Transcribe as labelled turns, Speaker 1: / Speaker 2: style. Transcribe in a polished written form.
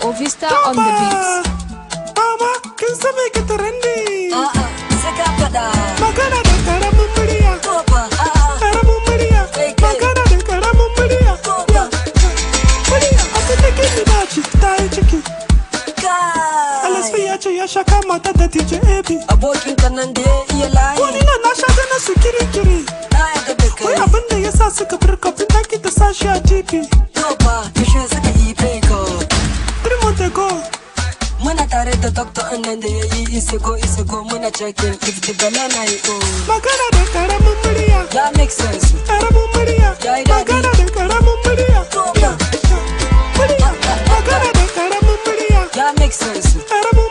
Speaker 1: Ovista on the beat.
Speaker 2: Mama, kin san me ke trending?
Speaker 3: Sai ka faɗa.
Speaker 2: Magana da karamin murya.
Speaker 3: Tofa,
Speaker 2: Karamin murya. Magana da karamin murya.
Speaker 3: tofa.
Speaker 2: Murya abin da ke dace ta yi ciki. LSP
Speaker 3: Kai.
Speaker 2: ya ce ya sha kama ta da DJ AB.
Speaker 3: Abokin ka nan da ya iya
Speaker 2: Ko
Speaker 3: layi.
Speaker 2: ni na sha gana su kiri-kiri.
Speaker 3: Na yarda da
Speaker 2: Wai
Speaker 3: kai.
Speaker 2: abin da ya sa suka firka fin taki ta sa shi a GP.
Speaker 3: Tofa, yaushe suka yi fake.
Speaker 2: 3 months ago.
Speaker 3: Muna tare da doctor nan da ya yi isego muna checking if the banana is old.
Speaker 2: Magana da karamin murya.
Speaker 3: Ya make sense.
Speaker 2: Karamin murya.
Speaker 3: Ya yi daɗi.
Speaker 2: Magana da karamin murya.
Speaker 3: Tofa,
Speaker 2: Murya. Magana da karamin murya.
Speaker 3: ya make sense.
Speaker 2: Karamin